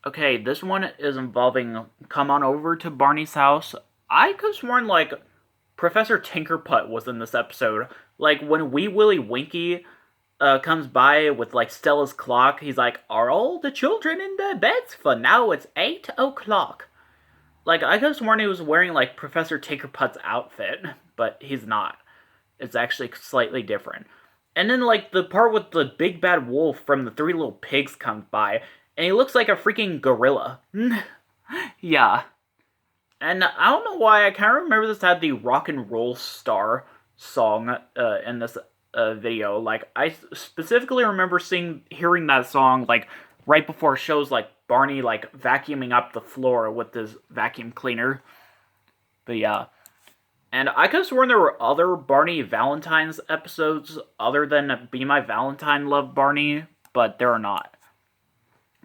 Okay, this one is involving come on over to Barney's house. I could have sworn, Professor Tinkerputt was in this episode. Like, when Wee Willie Winky comes by with, Stella's clock, he's like, are all the children in their beds? For now it's 8 o'clock. Like, I could have sworn he was wearing, Professor Tinkerputt's outfit, but he's not. It's actually slightly different. And then, the part with the big bad wolf from the Three Little Pigs comes by, and he looks like a freaking gorilla. Yeah. And I don't know why, I kind of remember this had the Rock and Roll Star song in this video. Like, I specifically remember hearing that song, right before shows like Barney, vacuuming up the floor with his vacuum cleaner. But yeah. And I could have sworn there were other Barney Valentine's episodes other than Be My Valentine, Love Barney, but there are not.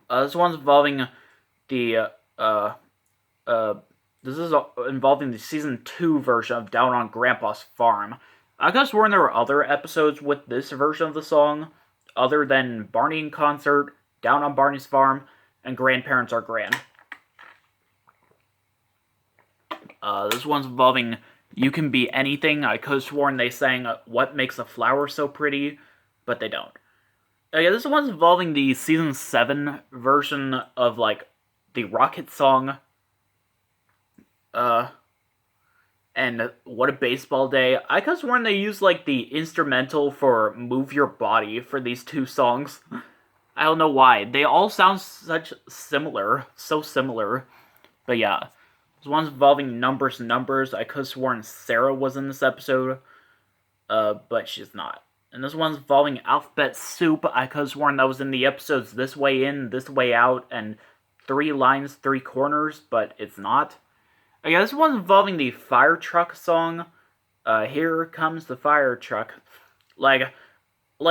This one's involving the, this is involving the season 2 version of Down on Grandpa's Farm. I could have sworn there were other episodes with this version of the song, other than Barney in Concert, Down on Barney's Farm, and Grandparents Are Grand. This one's involving You Can Be Anything. I could have sworn they sang What Makes a Flower So Pretty, but they don't. Yeah, this one's involving the season 7 version of, the Rocket song. And What a Baseball Day. I could have sworn they used, the instrumental for Move Your Body for these two songs. I don't know why. They all sound so similar. But yeah. This one's involving Numbers. I could have sworn Sarah was in this episode, but she's not. And this one's involving Alphabet Soup. I could have sworn that was in the episodes This Way In, This Way Out, and 3 Lines, 3 Corners, but it's not. Okay, this one's involving the Fire Truck song. Here Comes the Fire Truck. Like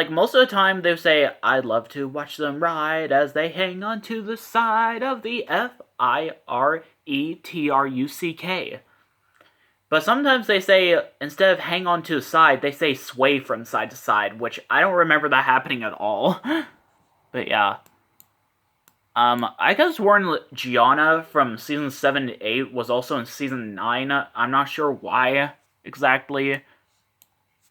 most of the time they say, I'd love to watch them ride as they hang onto the side of the FIRETRUCK. But sometimes they say, instead of hang on to the side, they say sway from side to side, which I don't remember that happening at all. But yeah. I could have sworn Gianna from season 7 to 8 was also in season 9. I'm not sure why exactly.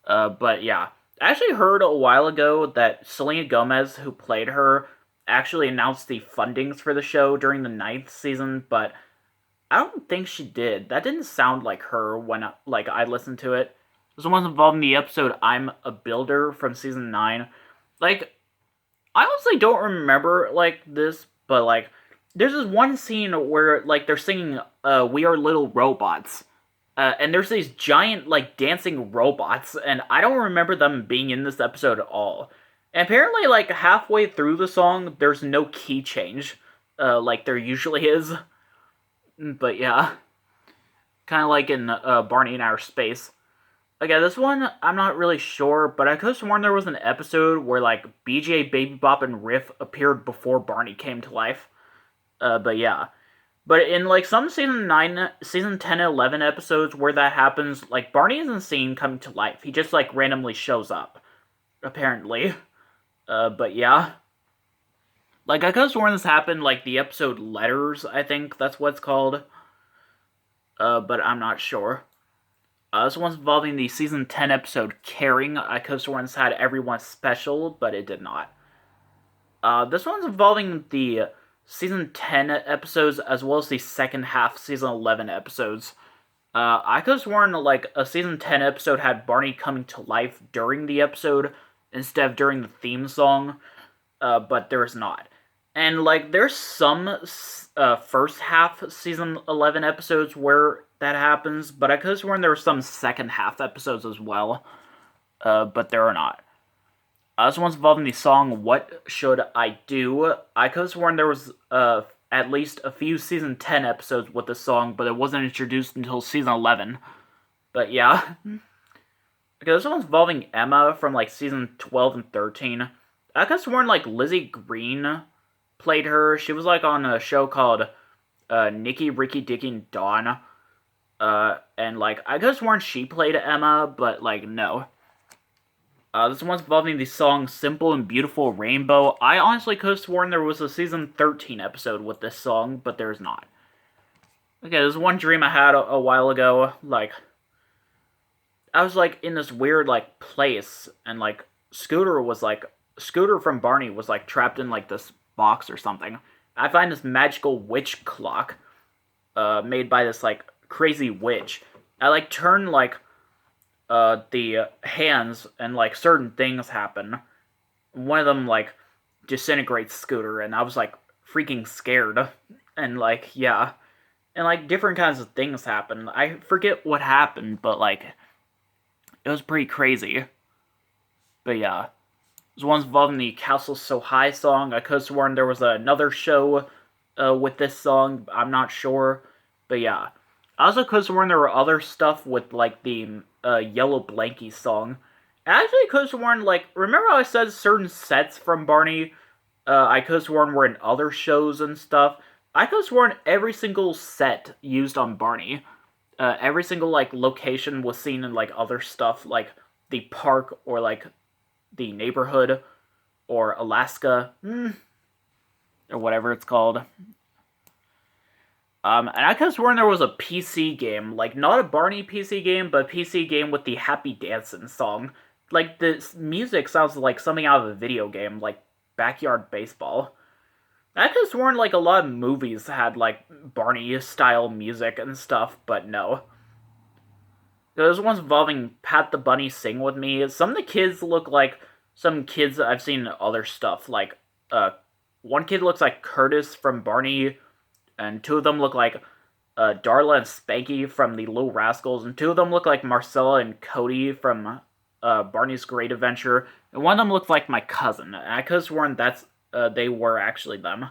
But yeah. I actually heard a while ago that Selena Gomez, who played her, actually announced the fundings for the show during the 9th season, but I don't think she did. That didn't sound like her when I listened to it. This one's involved in the episode I'm a Builder from season 9. I honestly don't remember, this, but, there's this one scene where, they're singing, We Are Little Robots. And there's these giant, dancing robots, and I don't remember them being in this episode at all. And apparently, halfway through the song, there's no key change, like there usually is. But yeah. Kind of like in Barney in Outer Space. Okay, this one, I'm not really sure, but I could have sworn there was an episode where, BJ, Baby Bop, and Riff appeared before Barney came to life. But yeah. But in, some season 10 and 11 episodes where that happens, Barney isn't seen coming to life. He just, randomly shows up. Apparently. But yeah. I could have sworn this happened, the episode Letters, I think that's what it's called. But I'm not sure. This one's involving the season 10 episode Caring. I could have sworn this had Everyone Special, but it did not. This one's involving the season 10 episodes as well as the second half season 11 episodes. I could have sworn a season 10 episode had Barney coming to life during the episode instead of during the theme song, but there's not. And there's some first half season 11 episodes where that happens, but I could have sworn there were some second half episodes as well, but there are not. This one's involving the song What Should I Do? I could have sworn there was at least a few season 10 episodes with this song, but it wasn't introduced until season 11. But yeah. Okay, this one's involving Emma from season 12 and 13. I could have sworn Lizzie Green played her. She was on a show called Nicky, Ricky, Dicky, and Dawn. And I could have sworn she played Emma, but no. This one's involving the song Simple and Beautiful Rainbow. I honestly could have sworn there was a season 13 episode with this song, but there's not. Okay, there's one dream I had a while ago. Like, I was like in this weird like place, and like Scooter from Barney was like trapped in like this box or something. I find this magical witch clock, made by this like crazy witch. I like turn like the hands, and like certain things happen. One of them like disintegrates Scooter, and I was like freaking scared. And like, yeah, and like different kinds of things happen. I forget what happened, but like it was pretty crazy. But yeah, there's ones involving the Castle So High song. I could have sworn there was another show with this song. I'm not sure, but yeah. I also could have sworn there were other stuff with like the Yellow Blankie song. I actually could have sworn, like, remember how I said certain sets from Barney I could have sworn were in other shows and stuff? I could have sworn every single set used on Barney, every single, like, location was seen in, like, other stuff, like the park or, like, the neighborhood or Alaska, or whatever it's called. And I could have sworn there was a PC game, like, not a Barney PC game, but a PC game with the Happy Dancin' song. Like, the music sounds like something out of a video game, like Backyard Baseball. I could have sworn, like, a lot of movies had, like, Barney-style music and stuff, but no. There's ones involving Pat the Bunny Sing With Me. Some of the kids look like some kids I've seen in other stuff, like, one kid looks like Curtis from Barney, and two of them look like Darla and Spanky from the Little Rascals, and two of them look like Marcella and Cody from Barney's Great Adventure, and one of them looked like my cousin. And I could have sworn they were actually them,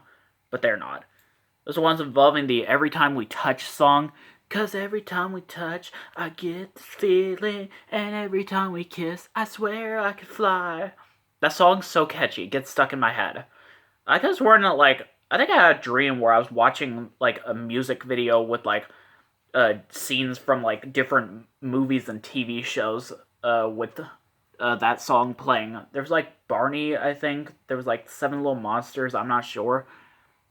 but they're not. Those are ones involving the Every Time We Touch song. 'Cause every time we touch, I get this feeling, and every time we kiss, I swear I could fly. That song's so catchy, it gets stuck in my head. I could have sworn that, like, I think I had a dream where I was watching, like, a music video with, like, scenes from, like, different movies and TV shows, with, that song playing. There was, like, Barney, I think. There was, like, Seven Little Monsters, I'm not sure.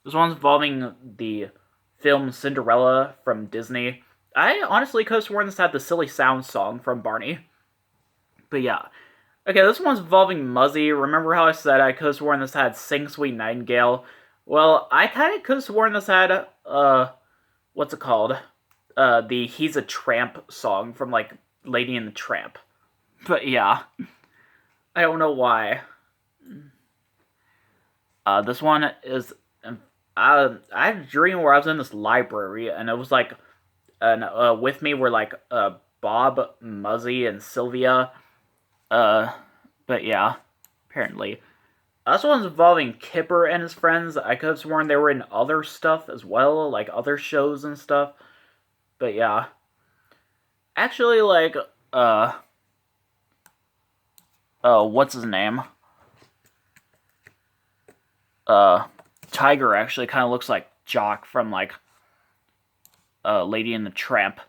There's ones involving the film Cinderella from Disney. I honestly could have sworn this had the Silly Sound song from Barney. But yeah. Okay, this one's involving Muzzy. Remember how I said I could have sworn this had Sing Sweet Nightingale? Well, I kind of could have sworn this had, what's it called? The He's a Tramp song from, like, Lady and the Tramp. But yeah. I don't know why. This one is, I had a dream where I was in this library, and it was, like, with me were, like, Bob, Muzzy, and Sylvia. But yeah, apparently. This one's involving Kipper and his friends. I could have sworn they were in other stuff as well, like other shows and stuff. But yeah. Actually, like, what's his name? Tiger actually kind of looks like Jock from, like, Lady and the Tramp.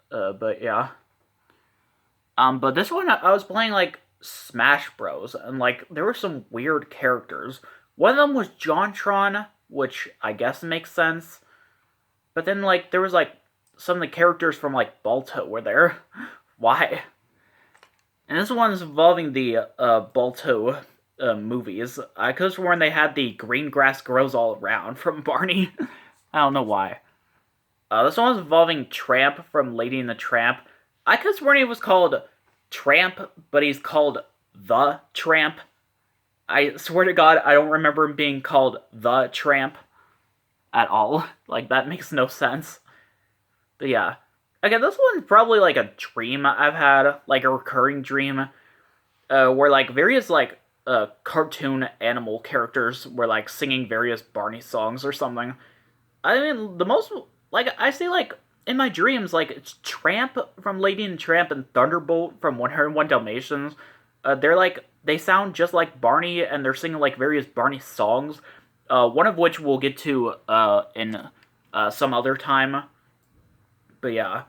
But yeah. But this one, I was playing, like, Smash Bros, and, like, there were some weird characters. One of them was JonTron, which I guess makes sense. But then, like, there was, like, some of the characters from, like, Balto were there. Why? And this one's involving the, Balto, movies. I could have sworn they had the Green Grass Grows All Around from Barney. I don't know why. This one's involving Tramp from Lady and the Tramp. I could have sworn he was called Tramp, but he's called The Tramp. I swear to God, I don't remember him being called The Tramp at all. Like, that makes no sense. But yeah. Okay, this one's probably, like, a dream I've had, like, a recurring dream, where, like, various, like, cartoon animal characters were, like, singing various Barney songs or something. I mean, the most, like, I see, like, in my dreams, like, it's Tramp from Lady and Tramp and Thunderbolt from 101 Dalmatians. They're, like, they sound just like Barney, and they're singing, like, various Barney songs, one of which we'll get to, in, some other time. But yeah.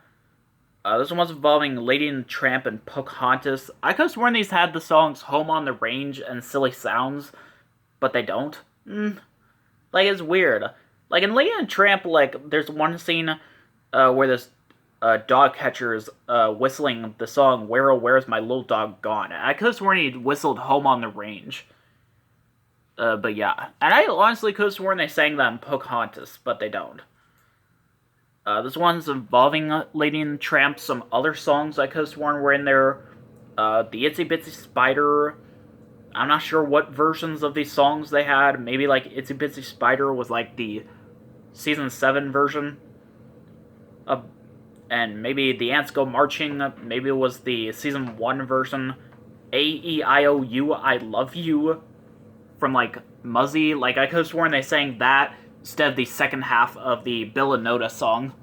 This one's involving Lady and the Tramp and Pocahontas. I could have sworn these had the songs Home on the Range and Silly Sounds, but they don't. Like, it's weird. Like, in Lady and the Tramp, like, there's one scene where this dog catcher is whistling the song Where Oh Where's My Little Dog Gone. I could have sworn he whistled Home on the Range. But yeah. And I honestly could have sworn they sang that in Pocahontas, but they don't. This one's involving Lady and the Tramp. Some other songs I could have sworn were in there. The Itsy Bitsy Spider. I'm not sure what versions of these songs they had. Maybe like Itsy Bitsy Spider was like the season 7 version. And maybe The Ants Go Marching. Maybe it was the season 1 version. A-E-I-O-U, I Love You. From like Muzzy. Like I could have sworn they sang that instead of the second half of the Bill and Noda song.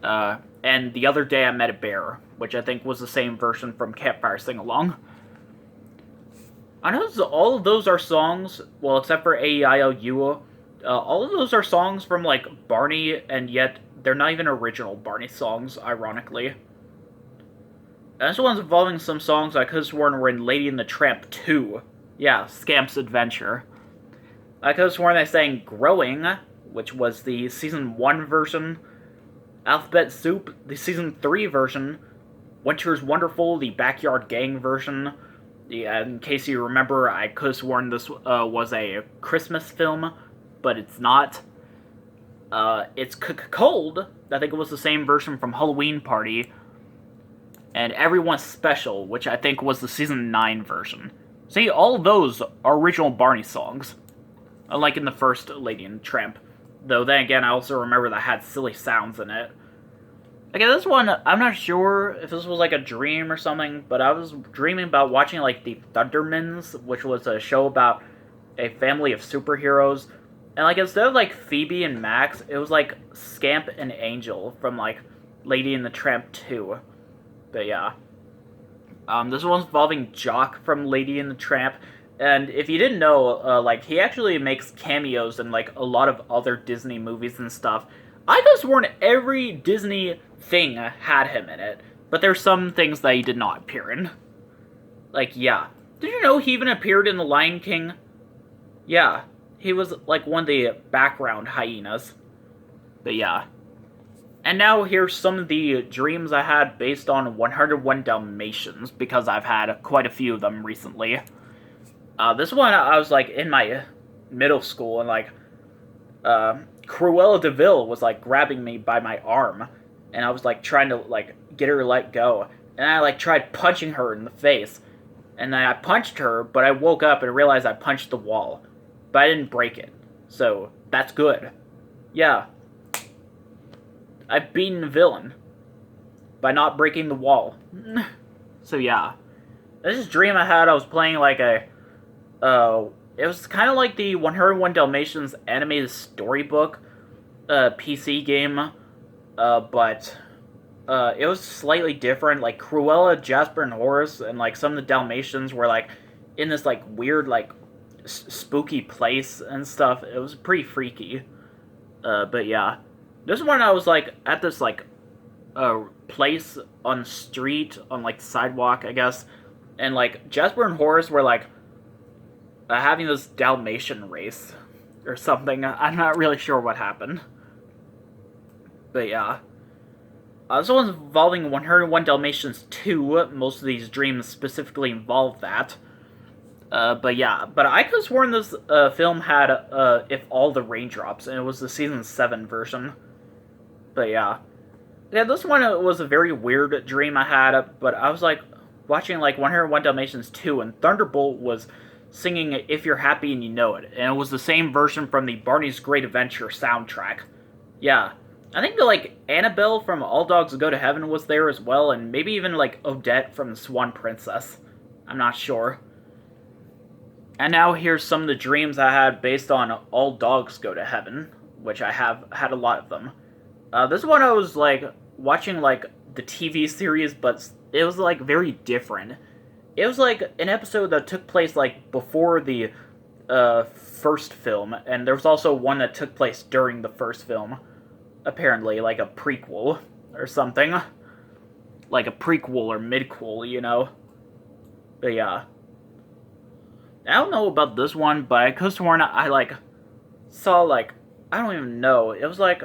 And The Other Day I Met a Bear, which I think was the same version from Campfire Sing Along. I know all of those are songs, well, except for A-E-I-O-U, all of those are songs from, like, Barney, and yet they're not even original Barney songs, ironically. And this one's involving some songs I could have sworn were in Lady and the Tramp 2. Yeah, Scamp's Adventure. I could have sworn they sang Growing, which was the Season 1 version, Alphabet Soup, the Season 3 version, Winter's Wonderful, the Backyard Gang version. Yeah, in case you remember, I could have sworn this was a Christmas film, but it's not. It's Cold, I think it was the same version from Halloween Party, and Everyone's Special, which I think was the Season 9 version. See, all of those are original Barney songs. Unlike in the first Lady and the Tramp. Though then again, I also remember that had Silly Sounds in it. Okay, this one, I'm not sure if this was like a dream or something, but I was dreaming about watching like the Thundermans, which was a show about a family of superheroes. And like instead of like Phoebe and Max, it was like Scamp and Angel from like Lady and the Tramp 2. But yeah. This one's involving Jock from Lady and the Tramp. And if you didn't know, like, he actually makes cameos in, like, a lot of other Disney movies and stuff. I could have sworn every Disney thing had him in it, but there's some things that he did not appear in. Like, yeah. Did you know he even appeared in The Lion King? Yeah. He was, like, one of the background hyenas. But yeah. And now here's some of the dreams I had based on 101 Dalmatians, because I've had quite a few of them recently. This one, I was, like, in my middle school, and, like, Cruella de Vil was, like, grabbing me by my arm, and I was, like, trying to, like, get her to let go, and I, like, tried punching her in the face, and then I punched her, but I woke up and realized I punched the wall, but I didn't break it, so that's good. Yeah. I've beaten the villain by not breaking the wall. So, yeah. This dream I had, I was playing, like, it was kind of like the 101 Dalmatians animated storybook PC game, but it was slightly different. Like, Cruella, Jasper, and Horace, and, like, some of the Dalmatians were, like, in this, like, weird, like, spooky place and stuff. It was pretty freaky. But, yeah. This one I was, like, at this, like, place on the street, on, like, the sidewalk, I guess, and, like, Jasper and Horace were, like, having this Dalmatian race or something. I'm not really sure what happened. But yeah. This one's involving 101 Dalmatians 2. Most of these dreams specifically involve that. But yeah. But I could have sworn this film had If All the Raindrops, and it was the Season 7 version. But yeah. Yeah, this one was a very weird dream I had, but I was like watching like 101 Dalmatians 2, and Thunderbolt was singing If You're Happy and You Know It, and it was the same version from the Barney's Great Adventure soundtrack. Yeah. I think like Annabelle from All Dogs Go to Heaven was there as well, and maybe even like Odette from the Swan Princess. I'm not sure. And now here's some of the dreams I had based on All Dogs Go to Heaven, which I have had a lot of them. This one I was like watching like the TV series, but it was like very different. It was like an episode that took place like before the first film, and there was also one that took place during the first film, apparently, like a prequel or something. Like a prequel or midquel, you know? But yeah. I don't know about this one, but I could have sworn I, like, saw, like, I don't even know. It was like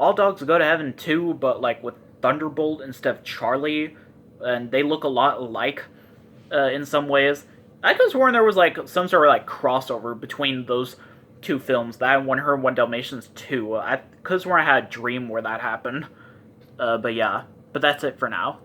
All Dogs Go to Heaven 2, but, like, with Thunderbolt instead of Charlie. And they look a lot alike in some ways. I could have sworn there was, like, some sort of, like, crossover between those two films. That and One Her and One Dalmatians 2. I could have sworn I had a dream where that happened. But yeah. But that's it for now.